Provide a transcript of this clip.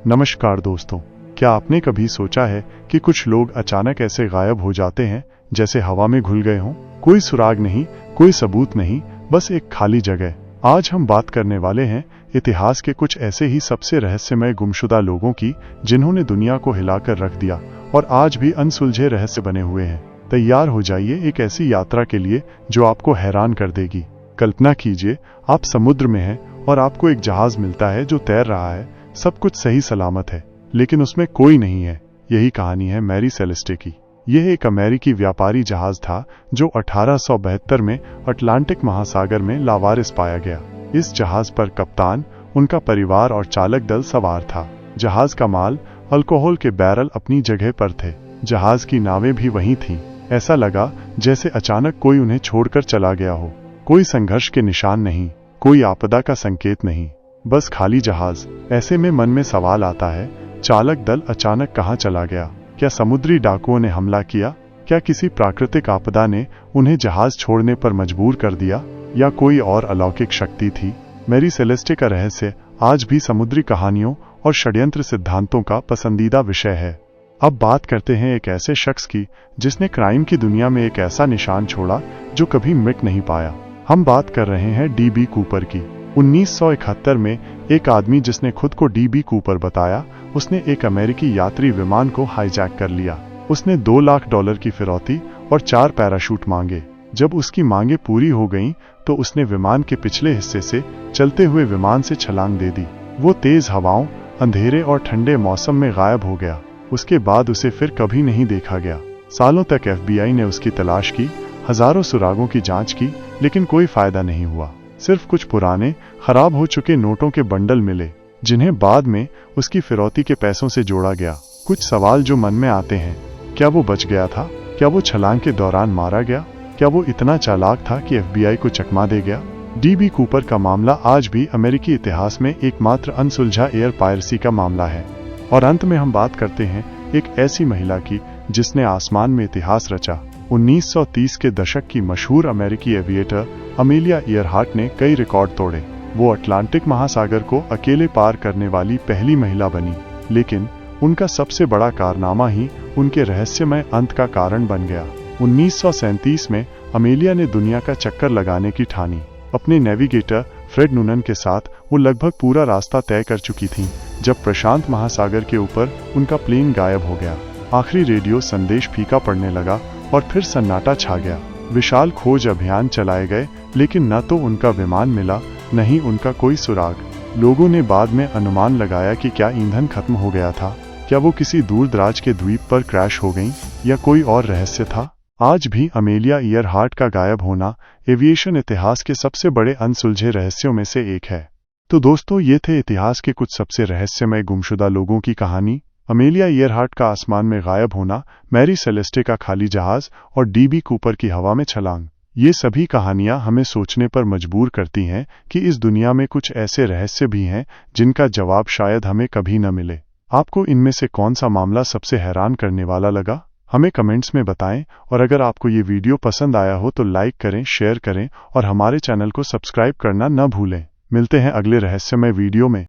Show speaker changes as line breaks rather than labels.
नमस्कार दोस्तों, क्या आपने कभी सोचा है कि कुछ लोग अचानक ऐसे गायब हो जाते हैं जैसे हवा में घुल गए हों? कोई सुराग नहीं, कोई सबूत नहीं, बस एक खाली जगह। आज हम बात करने वाले हैं इतिहास के कुछ ऐसे ही सबसे रहस्यमय गुमशुदा लोगों की जिन्होंने दुनिया को हिलाकर रख दिया और आज भी अनसुलझे रहस्य बने हुए हैं। तैयार हो जाइए एक ऐसी यात्रा के लिए जो आपको हैरान कर देगी। कल्पना कीजिए, आप समुद्र में हैं और आपको एक जहाज मिलता है जो तैर रहा है, सब कुछ सही सलामत है, लेकिन उसमें कोई नहीं है। यही कहानी है मैरी सेलेस्टे की। यह एक अमेरिकी व्यापारी जहाज था जो 1872 में अटलांटिक महासागर में लावारिस पाया गया। इस जहाज पर कप्तान, उनका परिवार और चालक दल सवार था। जहाज का माल, अल्कोहल के बैरल अपनी जगह पर थे। जहाज की नावें भी वहीं थीं। ऐसा लगा जैसे अचानक कोई उन्हें छोड़कर चला गया हो। कोई संघर्ष के निशान नहीं, कोई आपदा का संकेत नहीं, बस खाली जहाज। ऐसे में मन में सवाल आता है, चालक दल अचानक कहाँ चला गया? क्या समुद्री डाकुओं ने हमला किया? क्या किसी प्राकृतिक आपदा ने उन्हें जहाज छोड़ने पर मजबूर कर दिया? या कोई और अलौकिक शक्ति थी? मैरी सेलेस्टे का रहस्य आज भी समुद्री कहानियों और षड्यंत्र सिद्धांतों का पसंदीदा विषय है। अब बात करते हैं एक ऐसे शख्स की जिसने क्राइम की दुनिया में एक ऐसा निशान छोड़ा जो कभी मिट नहीं पाया। हम बात कर रहे हैं डी.बी. कूपर की। 1971 में एक आदमी जिसने खुद को डी.बी. कूपर बताया, उसने एक अमेरिकी यात्री विमान को हाईजैक कर लिया। उसने $2 लाख की फिरौती और 4 पैराशूट मांगे। जब उसकी मांगे पूरी हो गईं, तो उसने विमान के पिछले हिस्से से चलते हुए विमान से छलांग दे दी। वो तेज हवाओं, अंधेरे और ठंडे मौसम में गायब हो गया। उसके बाद उसे फिर कभी नहीं देखा गया। सालों तक FBI ने उसकी तलाश की, हजारों सुरागों की जांच की, लेकिन कोई फायदा नहीं हुआ। सिर्फ कुछ पुराने, खराब हो चुके नोटों के बंडल मिले, जिन्हें बाद में उसकी फिरौती के पैसों से जोड़ा गया। कुछ सवाल जो मन में आते हैं, क्या वो बच गया था? क्या वो छलांग के दौरान मारा गया? क्या वो इतना चालाक था कि FBI को चकमा दे गया? डी.बी. कूपर का मामला आज भी अमेरिकी इतिहास में एकमात्र अनसुलझा एयर पायरेसी का मामला है। और अंत में हम बात करते हैं एक ऐसी महिला की जिसने आसमान में इतिहास रचा। 1930 के दशक की मशहूर अमेरिकी एविएटर अमेलिया ईयरहार्ट ने कई रिकॉर्ड तोड़े। वो अटलांटिक महासागर को अकेले पार करने वाली पहली महिला बनी, लेकिन उनका सबसे बड़ा कारनामा ही उनके रहस्यमय अंत का कारण बन गया। 1937 में अमेलिया ने दुनिया का चक्कर लगाने की ठानी। अपने नेविगेटर फ्रेड नूनन के साथ वो लगभग पूरा रास्ता तय कर चुकी थीं, जब प्रशांत महासागर के ऊपर उनका प्लेन गायब हो गया। आखिरी रेडियो संदेश फीका पड़ने लगा और फिर सन्नाटा छा गया। विशाल खोज अभियान चलाए गए, लेकिन न तो उनका विमान मिला, न ही उनका कोई सुराग। लोगों ने बाद में अनुमान लगाया कि क्या ईंधन खत्म हो गया था, क्या वो किसी दूर दराज के द्वीप पर क्रैश हो गईं, या कोई और रहस्य था। आज भी अमेलिया ईयरहार्ट का गायब होना एविएशन इतिहास के सबसे बड़े अनसुलझे रहस्यों में से एक है। तो दोस्तों, ये थे इतिहास के कुछ सबसे रहस्यमय गुमशुदा लोगों की कहानी। अमेलिया ईयरहार्ट का आसमान में गायब होना, मैरी सेलेस्टे का खाली जहाज और डी.बी. कूपर की हवा में छलांग। ये सभी कहानियां हमें सोचने पर मजबूर करती हैं कि इस दुनिया में कुछ ऐसे रहस्य भी हैं जिनका जवाब शायद हमें कभी न मिले। आपको इनमें से कौन सा मामला सबसे हैरान करने वाला लगा? हमें कमेंट्स में बताएं, और अगर आपको ये वीडियो पसंद आया हो तो लाइक करें, शेयर करें और हमारे चैनल को सब्सक्राइब करना न भूलें। मिलते हैं अगले रहस्यमय वीडियो में।